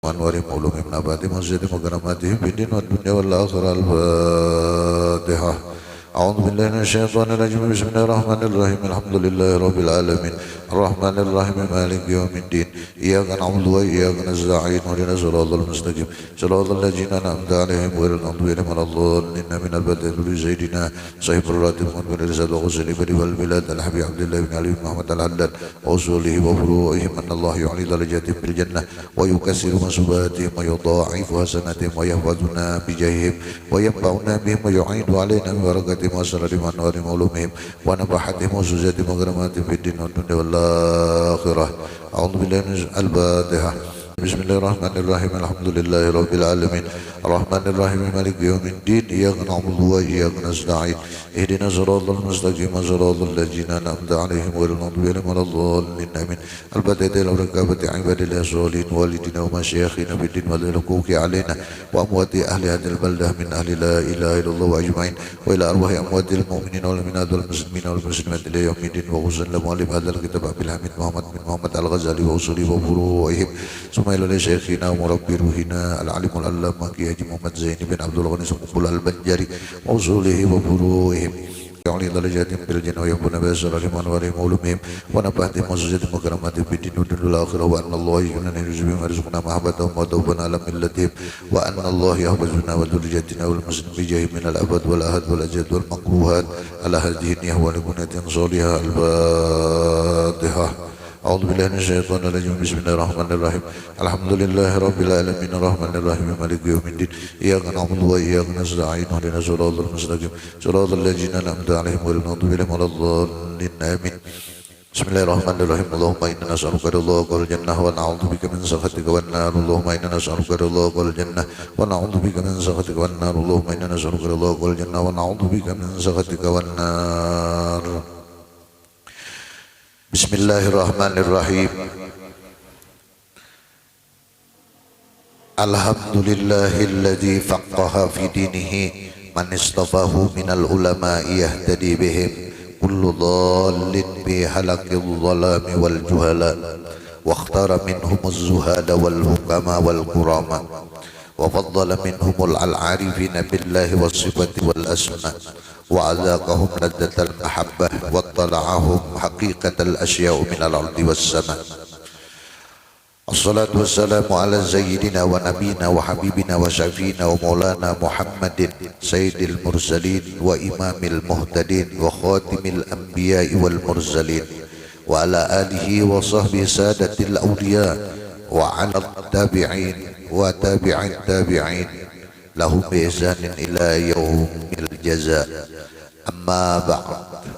وانوارهم وعلومهم نباتهم وزيادهم وكراماتهم في الدين والدنيا والآخرة. الفاتحة. أعوذ بالله من الشيطان الرجيم. بسم الله الرحمن الرحيم. الحمد لله رب العالمين الرحمن الرحيم مالك يوم الدين إياك نعبد وإياك نستعين اهدنا الصراط المستقيم صراط الذين أنعمت عليهم غير المغضوب عليهم ولا الضالين. من البدء لسيدنا صاحب الراتب من الرسالة وغسل البر والبلاد الحبيب عبد الله بن علي بن محمد العدل وأصوله وفروعهم أن الله يعلي درجاتهم في الجنة ويكسر مسباتهم ويضاعف حسناتهم ويحفظنا بجاههم وينفعنا بهم ويعين علينا ببركاتهم وأسرارهم وأنوارهم وعلومهم ونفحاتهم وزوجاتهم وكراماتهم في الدين والدنيا والآخرة. أعوذ بالله من الفاتحة. بسم الله الرحمن الرحيم. الحمد لله رب العالمين الرحمن الرحيم مالك يوم الدين إياك نعبد وإياك نستعين اهدنا الصراط المستقيم صراط الذين أنعمت عليهم غير المغضوب عليهم ولا الضالين. آمين. البتة الركابة عباد الله الصالحين والدينا ومشايخنا في الدين والحقوق علينا وأموات أهل هذه البلدة من أهل لا إله إلا الله أجمعين وإلى أرواح أموات المؤمنين والمؤمنات والمسلمين والمسلمات إلى يوم الدين. وخصوصا مؤلف هذا الكتاب عبد الحميد محمد بن محمد الغزالي وأصوله وفروعهم ثم إلى شيخنا ومربي روحنا العليم العلامة حاجي محمد زين بن عبد الغني سمبل البنجاري وأصوله وفروعهم يعلي درجاتهم في الجنة وينفعنا بأسرارهم وأنوارهم وعلومهم ونفحاتهم وزوجاتهم وكراماتهم في الدين والدنيا والآخرة. وأن الله يجعلنا يرزقهم ويرزقنا محبتهم وتوبنا على ملتهم وأن الله يحفظنا وذريتنا والمسلمين بجاه من الأبد والأهد والأجد والمكروهات على هذه النية ولكنة صالحة. الفاتحة. أعوذ بالله من الشيطان الرجيم. بسم الله الرحمن الرحيم الحمد لله رب العالمين الرحمن الرحيم مالك يوم الدين إياك نعبد وإياك نستعين اهدنا الصراط المستقيم صراط الذين أنعمت عليهم غير المغضوب عليهم ولا الضالين. آمين. بسم الله الرحمن الرحيم. اللهم إنا نسألك رضاك والجنة ونعوذ بك من سخطك والنار. اللهم إنا نسألك رضاك والجنة ونعوذ بك من سخطك والنار. اللهم إنا نسألك رضاك والجنة ونعوذ بك من سخطك والنار. بسم الله الرحمن الرحيم. الحمد لله الذي فقه في دينه من اصطفاه من العلماء يهتدي بهم كل ضال في حلق الظلام والجهلاء واختار منهم الزهاد والحكماء والكراماء وفضل منهم العارفين بالله والصفات والأسماء وأذاقهم لذة المحبة واطلعهم حقيقة الأشياء من الأرض والسماء. الصلاة والسلام على سيدنا ونبينا وحبيبنا وشفينا ومولانا محمد سيد المرسلين وإمام المهتدين وخاتم الأنبياء والمرسلين وعلى آله وصحبه سادة الأولياء وعلى التابعين وتابع التابعين لهم بإحسان إلى يوم الجزاء. أما بعد.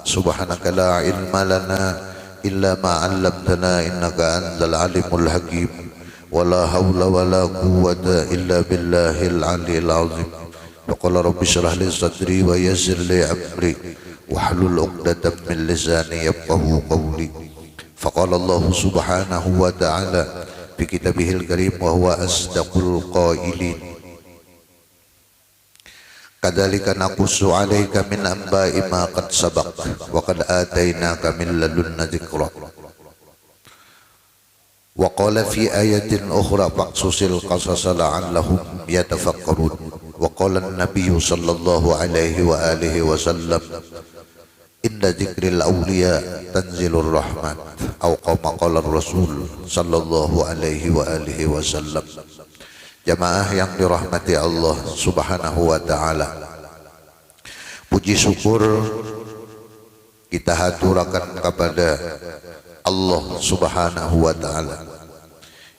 سبحانك لا علم لنا إلا ما علمتنا إنك أنت العليم الحكيم ولا حول ولا قوة إلا بالله العلي العظيم. وقال رب اشرح لي صدري ويسر لي أمري واحلل عقدة من لساني يفقهوا قولي. فقال الله سبحانه وتعالى في كتابه الكريم وهو أصدق القائلين كذلك نقص عليك من أنباء ما قد سبق وقد آتيناك من لدنا ذكرا. وقال في آية أخرى فاقصص القصص لعلهم يتفكرون. وقال النبي صلى الله عليه وآله وسلم إن ذكر الأولياء تنزل الرحمة أو كما قال الرسول صلى الله عليه وآله وسلم. Jamaah yang dirahmati Allah subhanahu wa ta'ala, puji syukur kita haturakan kepada Allah subhanahu wa ta'ala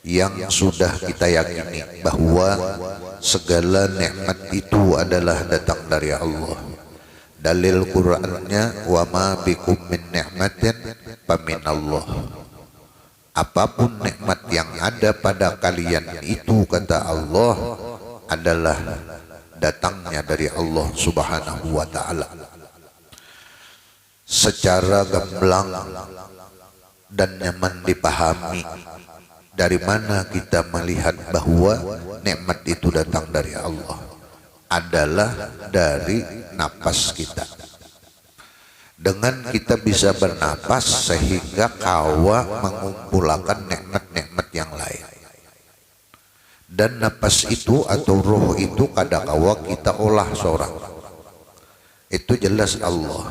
yang sudah kita yakini bahwa segala nikmat itu adalah datang dari Allah. Dalil Qur'annya wa ma bikum min ni'matin faminallah. Apapun nikmat yang ada pada kalian itu kata Allah adalah datangnya dari Allah subhanahu wa ta'ala. Secara gamblang dan nyaman dipahami, dari mana kita melihat bahwa nikmat itu datang dari Allah? Adalah dari napas kita. Dengan kita bisa bernapas sehingga kawa mengumpulkan nikmat-nikmat yang lain. Dan nafas itu atau roh itu kadakawa kita olah seorang. Itu jelas Allah.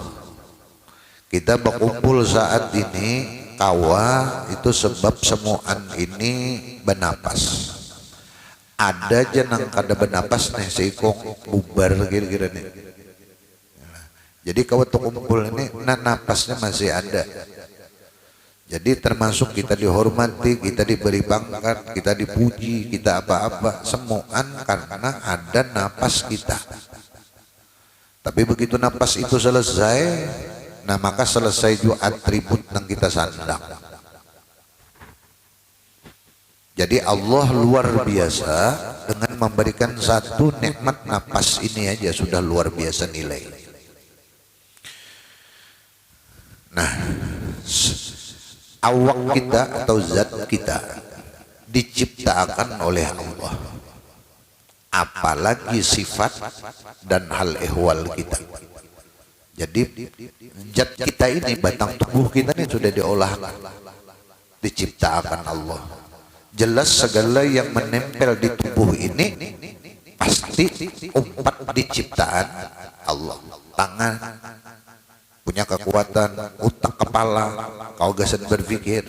Kita berkumpul saat ini kawa itu sebab semuaan ini bernapas. Ada jenang kada bernapas nih seikong bubar kira-kira nih. Jadi kawa tuh kumpul ini napasnya masih ada. Jadi termasuk kita dihormati, kita diberi pangkat, kita dipuji, kita apa-apa, semuaan karena ada napas kita. Tapi begitu napas itu selesai, nah maka selesai juga atribut yang kita sandang. Jadi Allah luar biasa dengan memberikan satu nikmat napas ini aja sudah luar biasa nilai. Nah, awak kita atau zat kita diciptakan oleh Allah, apalagi sifat dan hal ehwal kita. Jadi zat kita ini, batang tubuh kita ini sudah diolah, diciptakan Allah. Jelas segala yang menempel di tubuh ini pasti umpat diciptaan Allah. Tangan punya kekuatan, otak kepala, kau gasan berpikir.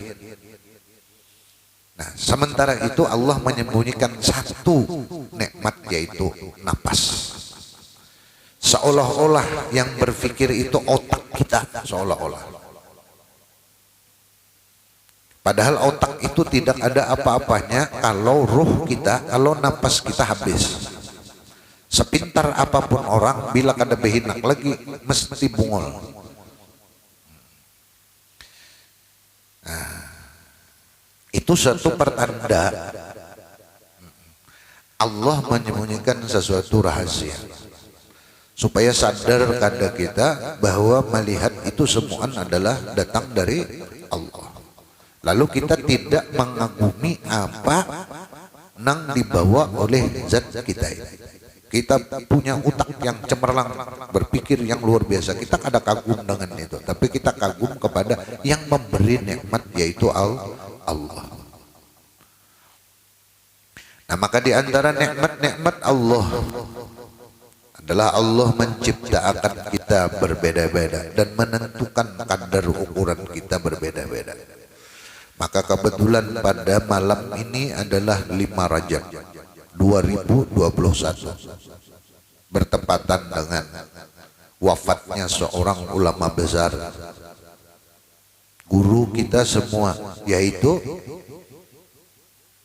Nah, sementara itu Allah menyembunyikan satu nikmat yaitu napas. Seolah-olah yang berpikir itu otak kita, seolah-olah. Padahal otak itu tidak ada apa-apanya kalau ruh kita, kalau napas kita habis. Sepintar apapun orang, bila kada behinak lagi mesti bungol. Nah, itu satu pertanda Allah menyembunyikan sesuatu rahasia supaya sadar kada kita bahwa melihat itu semua adalah datang dari Allah. Lalu kita tidak mengagumi apa yang dibawa oleh zat kita ini. Kita punya otak yang cemerlang, berpikir yang luar biasa. Kita kada kagum dengan itu, tapi kita kagum kepada yang memberi nikmat yaitu Allah. Nah, maka di antara nikmat-nikmat Allah adalah Allah menciptakan kita berbeda-beda dan menentukan kadar ukuran kita berbeda-beda. Maka kebetulan pada malam ini adalah 5 Rajab 2021, bertepatan dengan wafatnya seorang ulama besar, guru kita semua, yaitu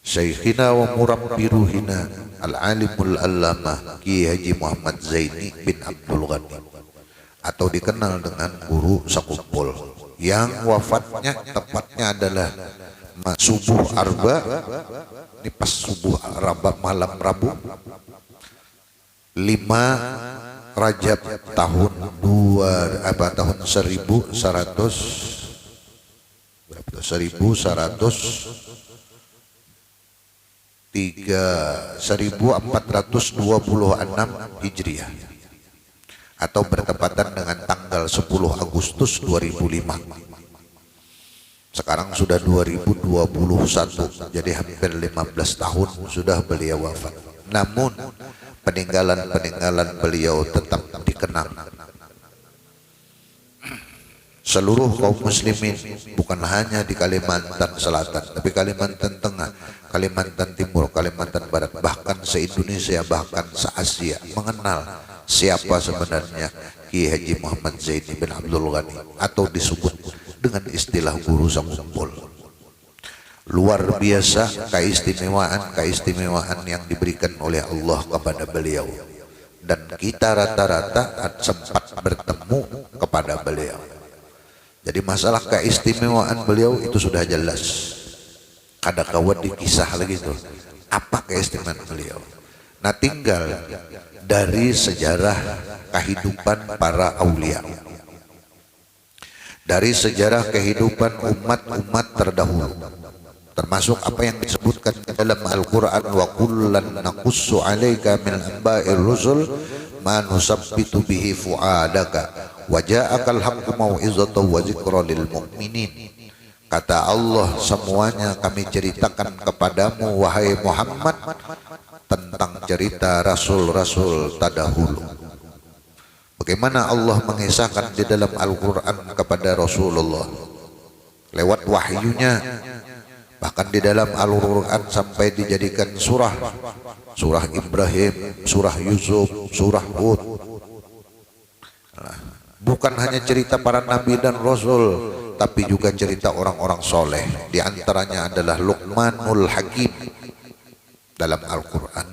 Syekhina wa Murabbi Ruhina Al-Alimul Allamah Ki Haji Muhammad Zaini bin Abdul Ghani, atau dikenal dengan Guru Sakumpul, yang wafatnya tepatnya adalah subuh arba, ini pas subuh arba malam Rabu 5 Rajab tahun 1426 Hijriah, atau bertepatan dengan tanggal 10 Agustus 2005. Sekarang sudah 2021, jadi hampir 15 tahun sudah beliau wafat. Namun peninggalan beliau tetap dikenang seluruh kaum muslimin, bukan hanya di Kalimantan Selatan, tapi Kalimantan Tengah, Kalimantan Timur, Kalimantan Barat, bahkan se-Indonesia, bahkan se-Asia mengenal siapa sebenarnya Ki Haji Muhammad Zaini bin Abdul Ghani, atau disebut dengan istilah Guru Sakumpul. Luar biasa keistimewaan yang diberikan oleh Allah kepada beliau, dan kita rata-rata sempat bertemu kepada beliau. Jadi masalah keistimewaan beliau itu sudah jelas, kada kawan dikisah lagi tuh apa keistimewaan beliau. Nah, tinggal dari sejarah kehidupan para aulia, dari sejarah kehidupan umat-umat terdahulu, termasuk apa yang disebutkan dalam Al-Quran, wa kullan naqussu alaika min anba'ir rusul ma nusabbitu bihi fu'adaka wa ja'akal haqqu mau'izatan wa zikra lil mu'minin. Kata Allah, semuanya kami ceritakan kepadamu wahai Muhammad tentang cerita rasul-rasul terdahulu. Bagaimana Allah mengisahkan di dalam Al-Quran kepada Rasulullah lewat wahyunya. Bahkan di dalam Al-Quran sampai dijadikan surah Ibrahim, surah Yusuf, surah Hud. Bukan hanya cerita para nabi dan rasul, tapi juga cerita orang-orang soleh. Di antaranya adalah Luqmanul Hakim dalam Al-Quran.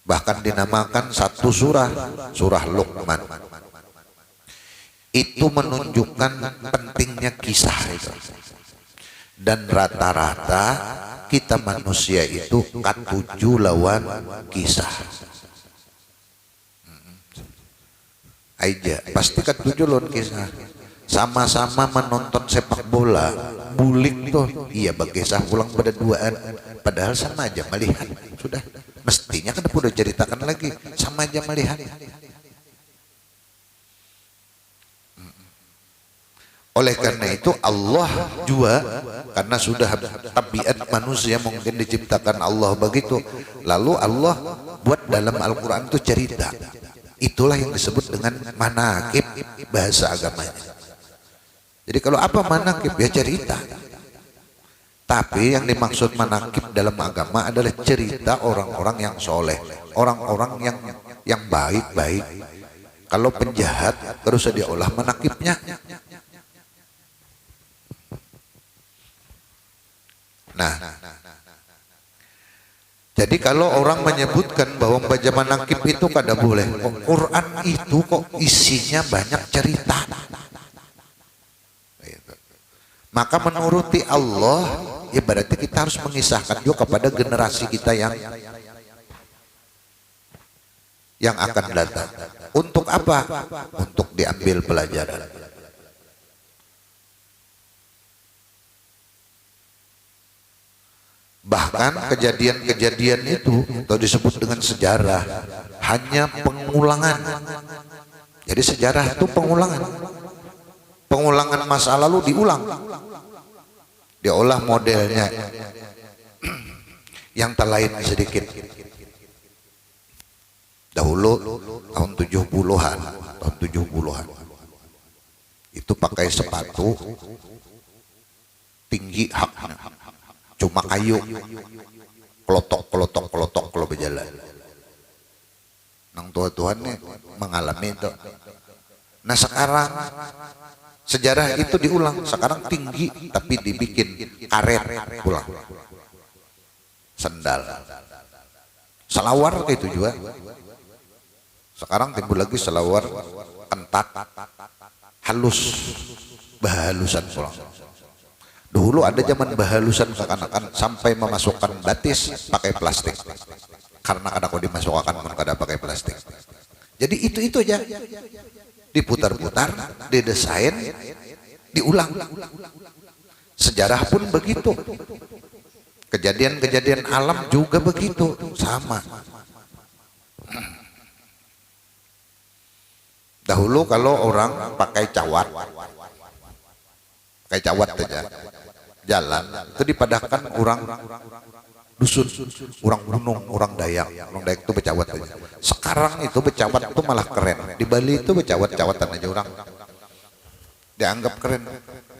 Bahkan dinamakan satu surah Luqman. Itu menunjukkan pentingnya kisah itu. Dan rata-rata kita manusia itu katuju lawan kisah. Aja pasti katuju lawan kisah. Sama-sama menonton sepak bola, bulik tuh, iya berkisah ulang pada duaan, padahal sama aja melihat. Sudah mestinya kan udah ceritakan lagi, sama aja melihat. Oleh karena itu Allah juga, karena sudah tabiat manusia mungkin diciptakan Allah begitu, lalu Allah buat dalam Al-Quran itu cerita. Itulah yang disebut dengan manakib bahasa agamanya. Jadi kalau apa manakib? Ya cerita. Tapi yang dimaksud manakib dalam agama adalah cerita orang-orang yang soleh, orang-orang yang baik-baik. Kalau penjahat terus diolah manakibnya. Nah, jadi kalau orang menyebutkan bahwa membaca manakib itu kada boleh, Quran itu kok isinya banyak cerita. Maka menuruti Allah, ya berarti kita harus mengisahkan juga kepada generasi kita yang akan datang. Untuk apa? Untuk diambil pelajaran. Bahkan kejadian-kejadian itu atau disebut dengan sejarah hanya pengulangan. Jadi sejarah itu pengulangan. Pengulangan masa lalu diulang. Diolah modelnya yang terlain sedikit. Dahulu tahun 70-an, itu pakai sepatu tinggi haknya. Cuma kayu, kelotok kalau berjalan. Nang tua-tuan nih mengalami itu. Nah sekarang sejarah itu diulang. Sekarang tinggi tapi dibikin karet pulang. Sendal, selawar itu juga. Sekarang timbul lagi selawar kentat, halus, bahalusan pulang. Dulu ada zaman bahalusan seakan-akan sampai memasukkan batis pakai plastik. Karena kada kau dimasukkan pun kada pakai plastik. Jadi itu aja. Diputar-putar, didesain, diulang. Sejarah pun begitu. Kejadian-kejadian alam juga begitu, sama. Dahulu kalau orang pakai cawat saja jalan itu dipadahkan orang dusun, orang gunung, orang Dayak itu becawat aja. Sekarang itu becawat itu malah keren. Di Bali itu becawat-cawatan aja orang dianggap keren.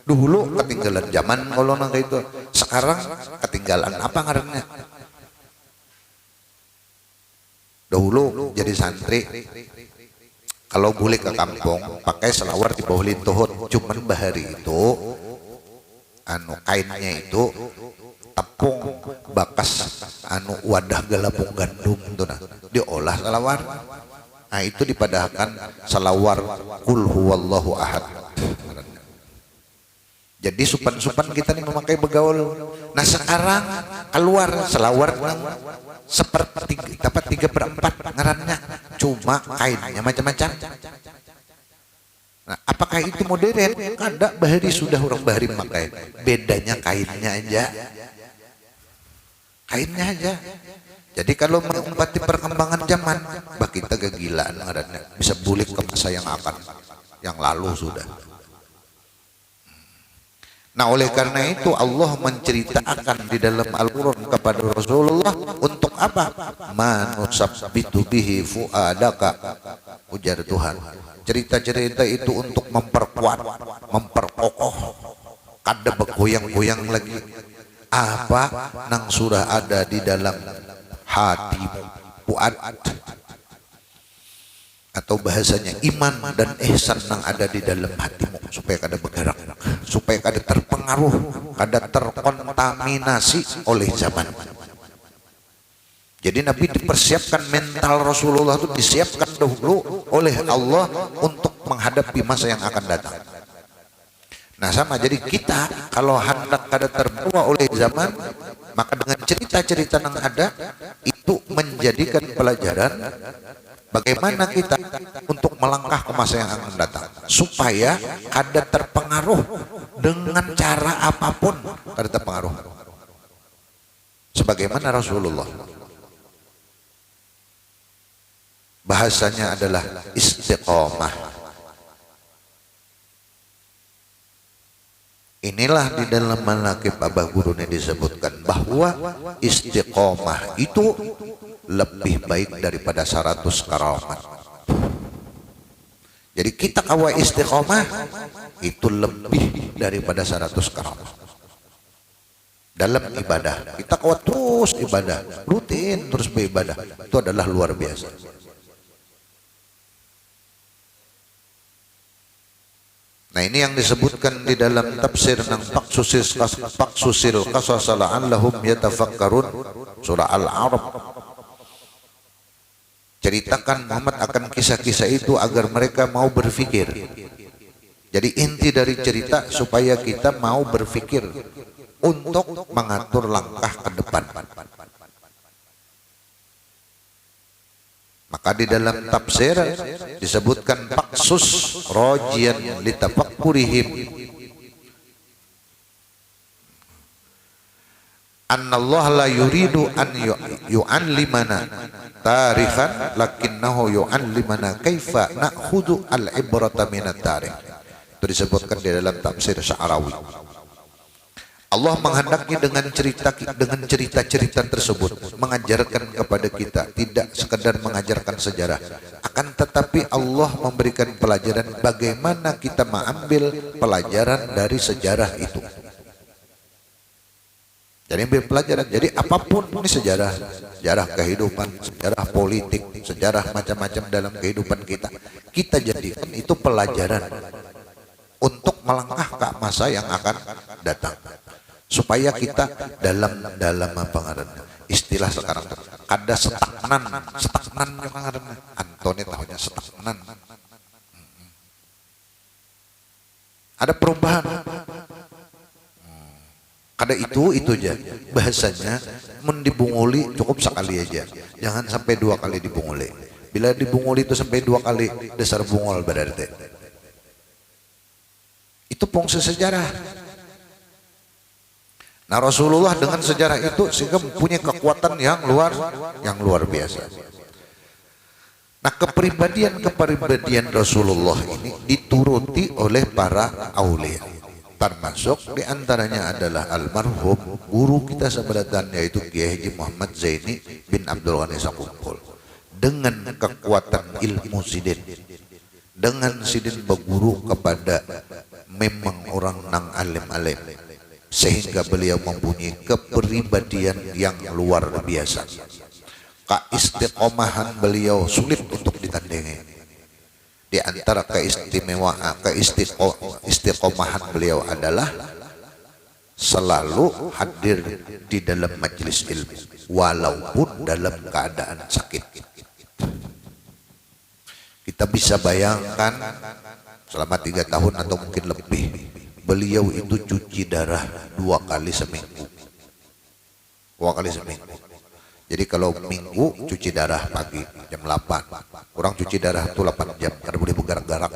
Dulu ketinggalan zaman kalau nangka itu. Sekarang ketinggalan apa ngarannya? Dahulu jadi santri kalau boleh ke kampung pakai selawar di bawah lintuhut, cuman bahari itu kainnya itu tepung bakas wadah galapung gandum itu nah diolah selawar. Nah itu dipadahkan selawar kul huwallahu ahad. Jadi supan-supan kita nih memakai begaul. Nah sekarang keluar selawar seperti dapat 3/4 ngarannya, cuma kainnya macam-macam. Nah, apakah itu modern? Kada, bahari sudah orang bahari pakai. Bedanya kainnya aja. Kainnya aja. Jadi kalau mengumpati perkembangan zaman, bah kita kegilaan ngarannya. Bisa bulik ke masa yang lalu sudah. Nah, oleh karena itu Allah menceritakan di dalam Al-Quran kepada Rasulullah untuk apa? Manusabbitu bihi fuadaka, ujar Tuhan. Cerita-cerita itu untuk memperkuat, memperkokoh, kada bergoyang-goyang lagi apa nang sudah ada di dalam hatimu, fuad, atau bahasanya iman dan ihsan yang ada di dalam hatimu, supaya kada bergerak, supaya kada terpengaruh, kada terkontaminasi oleh zaman. Jadi Nabi dipersiapkan, mental Rasulullah itu disiapkan dahulu oleh Allah untuk menghadapi masa yang akan datang. Nah sama, jadi kita kalau hendak kada terbawa oleh zaman, maka dengan cerita-cerita yang ada itu menjadikan pelajaran bagaimana kita untuk melangkah ke masa yang akan datang, supaya kada terpengaruh dengan cara apapun, kada terpengaruh. Sebagaimana Rasulullah, bahasanya adalah istiqomah. Inilah di dalam manaqib Abah Guru ini disebutkan bahwa istiqomah itu lebih baik daripada 100 karamat. Jadi kita kawa istiqomah itu lebih daripada 100 karamat. Dalam ibadah kita kawa terus ibadah, rutin terus beribadah, itu adalah luar biasa. Nah ini yang disebutkan di dalam tafsir nang Paksusil Qasas la'allahum yatafakkarun, surah Al-A'raf. Ceritakan Muhammad akan kisah-kisah itu agar mereka mau berfikir. Jadi inti dari cerita supaya kita mau berfikir untuk mengatur langkah ke depan. Maka di dalam tafsir disebutkan paksus rojian litafakkurihim annallaha la yuridu an yu'allimana tarikhan lakinnahu yu'allimana kaifa na'khudhu al-ibrata minat tarikh. Itu disebutkan di dalam tafsir Sya'rawi. Allah menghendaki dengan cerita-cerita tersebut mengajarkan kepada kita, tidak sekedar mengajarkan sejarah, akan tetapi Allah memberikan pelajaran bagaimana kita mengambil pelajaran dari sejarah itu. Jadi ambil pelajaran. Jadi apapun ini sejarah, sejarah kehidupan, sejarah politik, sejarah macam-macam dalam kehidupan kita jadikan itu pelajaran untuk melangkah ke masa yang akan datang. Supaya kita dalam apa ngaranna istilah sekarang kada stagnan yang ngaranna Antoni tahunya stagnan, ada perubahan, kada itu aja bahasanya. Mendibunguli cukup sekali aja, jangan sampai 2 kali dibunguli. Bila dibunguli itu sampai 2 kali dasar bungol berarti itu fungsi sejarah. Nah Rasulullah dengan sejarah itu sehingga mempunyai kekuatan yang luar biasa. Nah kepribadian Rasulullah ini dituruti oleh para aulia, termasuk diantaranya adalah almarhum guru kita sebelatan, yaitu Kiai Haji Muhammad Zaini bin Abdul Ghani Sakumpul. Dengan kekuatan ilmu sidin, dengan sidin berguru kepada memang orang nang alim-alim, sehingga beliau mempunyai kepribadian yang luar biasa. Keistiqomahan beliau sulit untuk ditandingi. Di antara keistiqomahan beliau adalah selalu hadir di dalam majelis ilmu walaupun dalam keadaan sakit. Kita bisa bayangkan selama 3 tahun atau mungkin lebih beliau itu cuci darah 2 kali seminggu. 2 kali seminggu. Jadi kalau minggu cuci darah pagi jam 8, orang cuci darah itu 8 jam, karena boleh bergerak-gerak.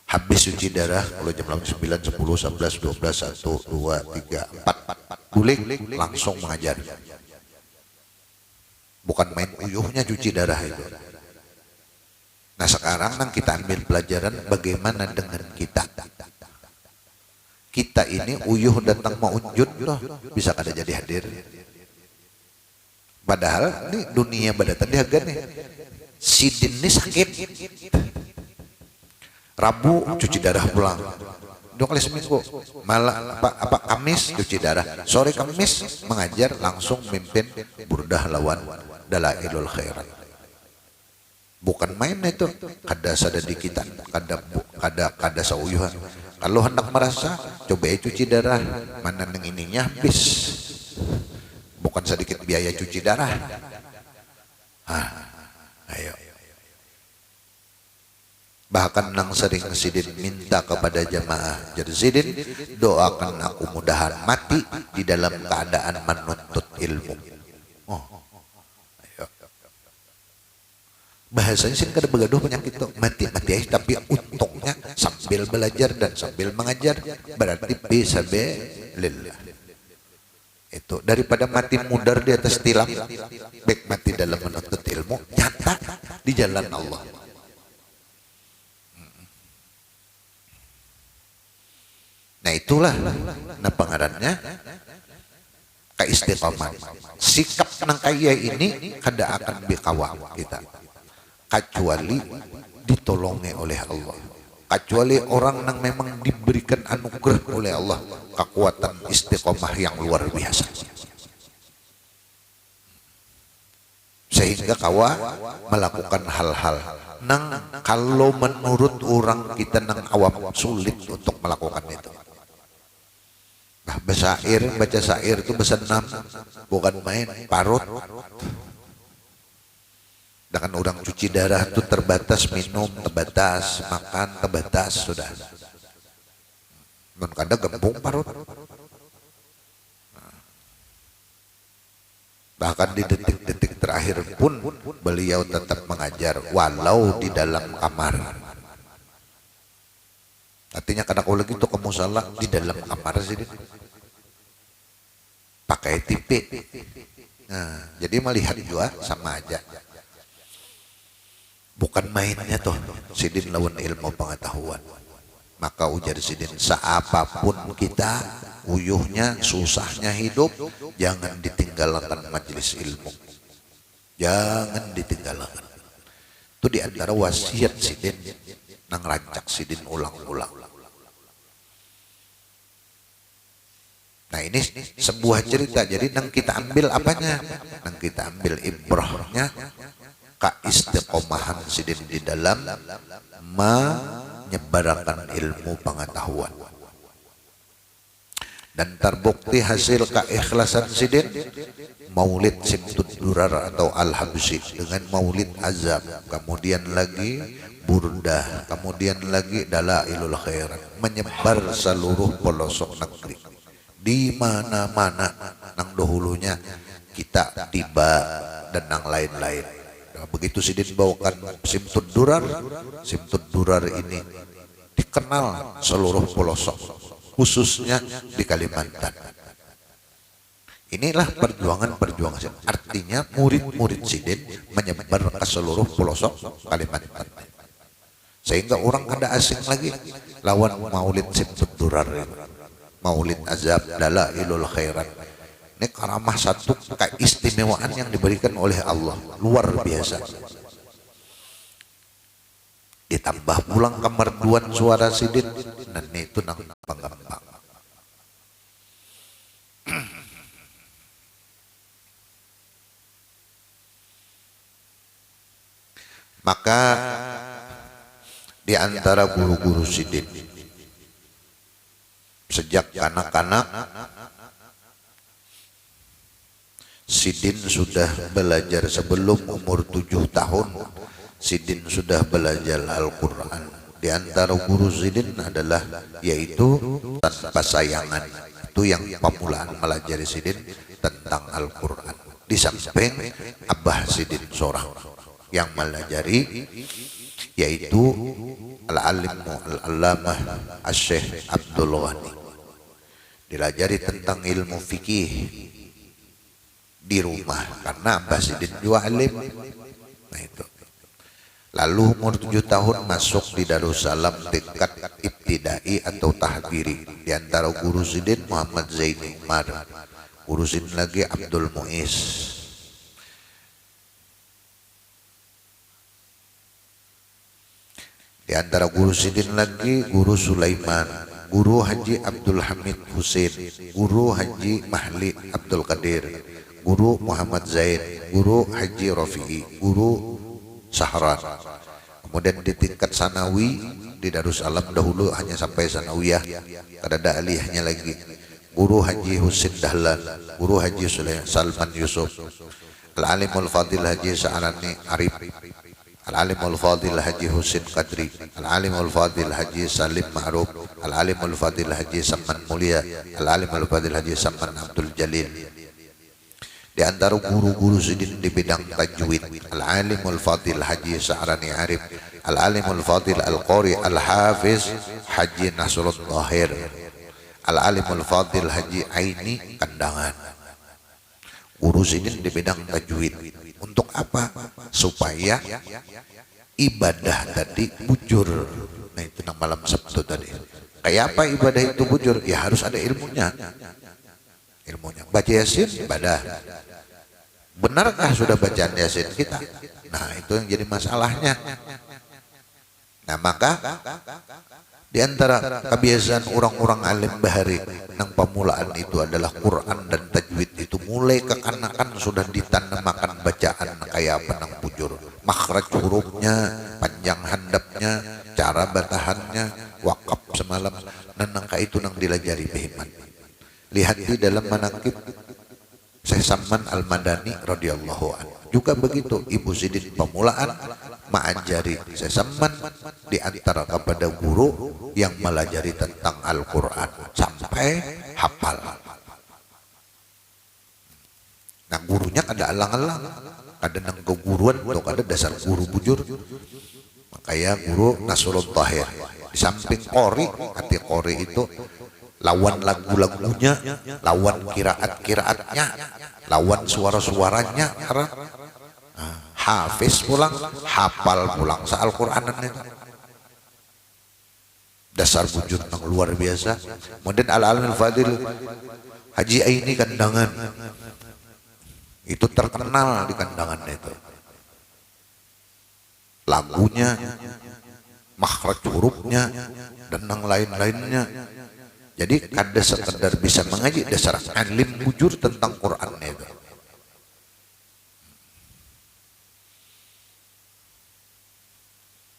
Habis cuci darah kalau jam 9, 10, 11, 12, 1, 2, 3, 4 boleh langsung mengajar. Bukan main uyuhnya cuci darah itu. Nah sekarang kita ambil pelajaran bagaimana dengan kita. kita ini uyuh datang mau unjun loh, bisa kada jadi hadir. Padahal ini dunia badatan dihaga nih. Sidin ini sakit. Rabu cuci darah pulang. 2 kali seminggu. Malah apa Kamis cuci darah. Sore Kamis mengajar langsung mimpin burdah lawan Dalailul Khairat. Bukan main itu. Kada sadadikitan, kada sauyuhan. Kalau hendak merasa, coba cuci darah. Mana neng ininya habis. Bukan sedikit biaya cuci darah. Ayo. Bahkan nang sering sidin minta kepada jamaah, jadi sidin doakan aku mudahan mati di dalam keadaan menuntut ilmu. Ayo. Bahasanya sih kada begaduh penyakit itu mati tapi untungnya sambil belajar dan sambil mengajar, berarti bisa lillah. Itu daripada mati mudar di atas tilam, baik mati dalam menuntut ilmu nyata di jalan Allah. Nah itulah pengarannya keistiqomah. Sikap nang kaya ini kada akan bikawa kita kecuali ditolongi oleh Allah, kecuali orang yang memang diberikan anugerah oleh Allah kekuatan istiqomah yang luar biasa, sehingga kawa melakukan hal-hal nang kalau menurut orang kita nang awam sulit untuk melakukan itu. Nah, baca syair itu besenam, bukan main, parut. Dengan orang cuci darah itu terbatas minum, terbatas makan, terbatas sudah. Kadang gembung parut. Bahkan di detik-detik terakhir pun beliau tetap mengajar walau di dalam kamar. Artinya karena kalau gitu kamu salah di dalam kamar sih, pakai TV. Nah, jadi melihat juga sama aja. Bukan mainnya toh sidin lawan ilmu pengetahuan. Maka ujar sidin, seapapun kita uyuhnya, susahnya hidup, jangan ditinggalkan majelis ilmu. Jangan ditinggalkan. Itu diantara wasiat sidin nang rancak sidin ulang-ulang. Nah ini sebuah cerita, jadi nang kita ambil apanya? Nang kita ambil ibrahnya keistiqomahan sidin di dalam menyebarkan ilmu pengetahuan. Dan terbukti hasil keikhlasan sidin maulid Simtud Durar atau Al-Habsyi dengan maulid azab, kemudian lagi burdah, kemudian lagi Dalailul Khairat, menyebar seluruh pelosok negeri. Di mana-mana nang dahulunya kita tiba dan nang lain-lain. Nah, begitu sidin bawakan Simtud Durar ini dikenal seluruh pelosok, khususnya di Kalimantan. Inilah perjuangan sidin. Artinya murid-murid sidin menyebar ke seluruh pelosok Kalimantan. Sehingga orang kada asing lagi lawan maulid Simtud Durar ini. Maulid azab Dalailul Khairat. Ini karamah satu keistimewaan yang diberikan oleh Allah, luar biasa. Ditambah pulang kemerduan suara sidin, dan itu nang penggampang. Maka di antara guru-guru sidin sejak kanak-kanak sidin sudah belajar, sebelum umur 7 tahun sidin sudah belajar Al-Quran. Di antara guru sidin adalah yaitu tanpa sayangan, itu yang pemulaan melajari sidin tentang Al-Quran. Di samping abah sidin seorang yang melajari yaitu Al-Alim Al-Allamah Asy-Syaikh Abdul Ghani, dilajari tentang ilmu fikih di rumah karena abah sidin juga alim. Nah itu Lalu umur 7 tahun masuk di Darussalam tingkat ibtidai atau tahbiri. Di antara guru Sidin Muhammad Zaini Umar, guru Sidin lagi Abdul Muiz. Di antara guru Sidin lagi guru Sulaiman, guru Haji Abdul Hamid Husin, guru Haji Mahli Abdul Qadir, guru Muhammad Zaid, guru Haji Rafi'i, guru Sahran. Kemudian di tingkat sanawi di Darussalam dahulu hanya sampai sanawiyah, kada ada aliyahnya lagi. Guru Haji Husin Dahlan, guru Haji Salman Yusuf, Al-Alimul Fadil Haji Sa'alani Arif, Al-Alimul Fadil Haji Husin Qadri, Al-Alimul Fadil Haji Salim Ma'ruf, Al-Alimul Fadil Haji Saman Mulia, Al-Alimul Fadil Haji Saman Abdul Jalil. Di antara guru-guru Sidin di bidang tajwid, Al-Alimul Fadil Haji Sa'rani Arif, Al-Alimul Fadil Al-Qari Al-Hafiz Haji Nasrul Tahir, Al-Alimul Fadil Haji Aini Kandangan. Guru Sidin di bidang tajwid. Untuk apa? Supaya ibadah tadi bujur. Nah itu nang malam Sabtu tadi. Kayak apa ibadah itu bujur? Ya harus ada ilmunya. Ilmunya. Baca Yasin ibadah. Benarkah sudah bacaan Yasin kita? Nah itu yang jadi masalahnya. Nah maka di antara kebiasaan orang-orang alim bahari nang pemulaan itu adalah Quran dan tajwid itu mulai kekanakan sudah ditanamakan bacaan kayak apa nang bujur, makhraj hurufnya, panjang handapnya, cara batahannya, wakaf semalam, dan nangka itu nang dilajari behiman. Lihat di dalam manaqib Syekh Saman Al-Madani radhiyallahu anhu. Juga begitu, Ibu Sidin pemulaan mengajari Syekh Saman di antara kepada guru yang melajari tentang Al-Qur'an sampai hafal. Nah gurunya kada alang-alang, kada nang keguruan atau kada dasar guru bujur. Makanya guru Nasrul Tahir di samping qori, arti qori itu lawan lagu-lagunya, lawan kiraat-kiraatnya, lawan suara-suaranya, hafiz pulang, hafal pulang Al-Qur'anan itu. Dasar bujur yang luar biasa. Kemudian Al-Alimul Fadil Haji Aini Kandangan itu terkenal di Kandangan itu. Lagunya, makhraj hurufnya, dan yang lain-lainnya. Jadi kada sekedar bisa mengaji, dasar alim bujur tentang Quran itu.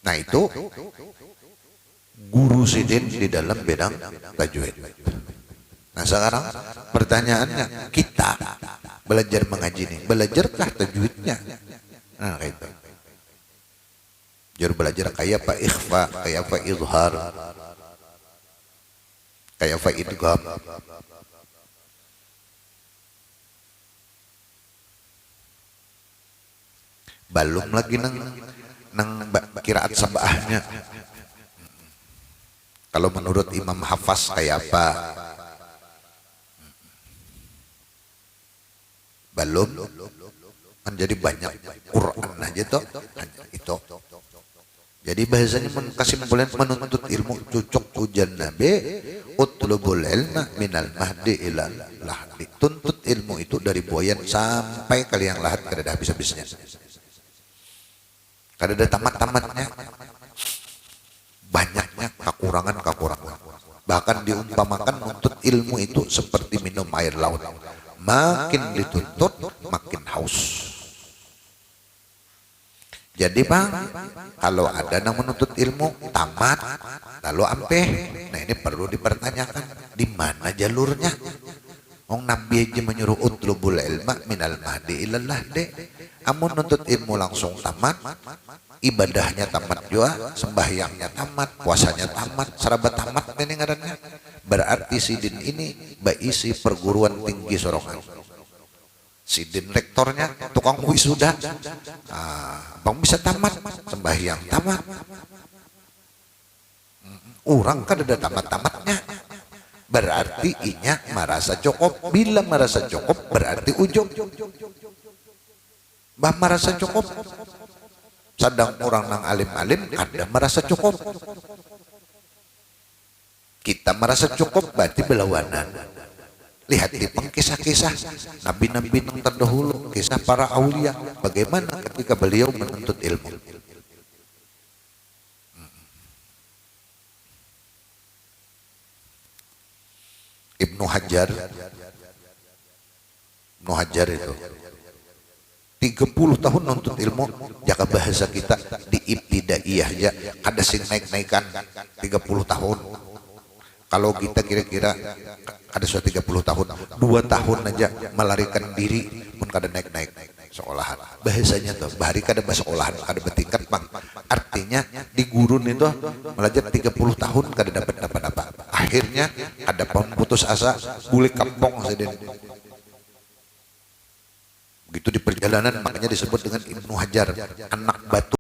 Nah itu guru Sidin di dalam bidang tajwid. Nah sekarang pertanyaannya, kita belajar mengaji nih, belajarkah tajwidnya? Nah itu. Jadi belajar kayak apa ikhfa, kayak apa izhar, kayak apa idgham. Belum lagi nang kiraat sabahnya. Kalau menurut Imam Hafaz kayak apa? Belum. Menjadi banyak Quran aja toh. Itu. Jadi bahasanya kesimpulan menuntut ilmu cucuk hujan nabi, utlubul ilma minal mahdi ilal lahdi. Tuntut ilmu itu dari buayan sampai kalian lahat kada ada habis-habisnya. Kada ada tamat-tamatnya. Banyaknya kekurangan-kekurangan. Bahkan diumpamakan menuntut ilmu itu seperti minum air laut. Makin dituntut, makin haus. Jadi bang, kalau ada yang menuntut ilmu tamat, lalu ampe, nah ini perlu dipertanyakan di mana jalurnya. Wong Nabi aja menyuruh utlubul ilma minal mahdi ilal lahdi. Amun nuntut ilmu langsung tamat, ibadahnya tamat juga, sembahyangnya tamat, puasanya tamat, serabat tamat ini ngarannya. Berarti Sidin ini baisi perguruan tinggi Sorongan. Sidin rektornya tukang wisuda. Bang bisa tamat, sembahyang tamat. Orang kan ada tamat-tamatnya. Berarti inya merasa cukup. Bila merasa cukup berarti ujung. Bah merasa cukup. Sedang orang nang alim-alim kada merasa cukup. Kita merasa cukup berarti berlawanan. Lihat di kisah-kisah nabi-nabi yang terdahulu, kisah para aulia, bagaimana ketika beliau menuntut ilmu. Ibnu Hajar itu 30 tahun nuntut ilmu, jaga bahasa kita di ibtidaiyah aja ada sing naik-naikan 30 tahun. Kalau kita kira-kira ada sudah 30 tahun, 2 tahun aja melarikan diri pun kada naik-naik sekolahan. Bahasanya tuh, bahari kada bahasa sekolahan, kada bertingkat bang. Artinya di gurun itu belajar 30 tahun kada dapat apa. Akhirnya ada putus asa, bule kampung sedih. Begitu di perjalanan makanya disebut dengan Ibnu Hajar, anak batu.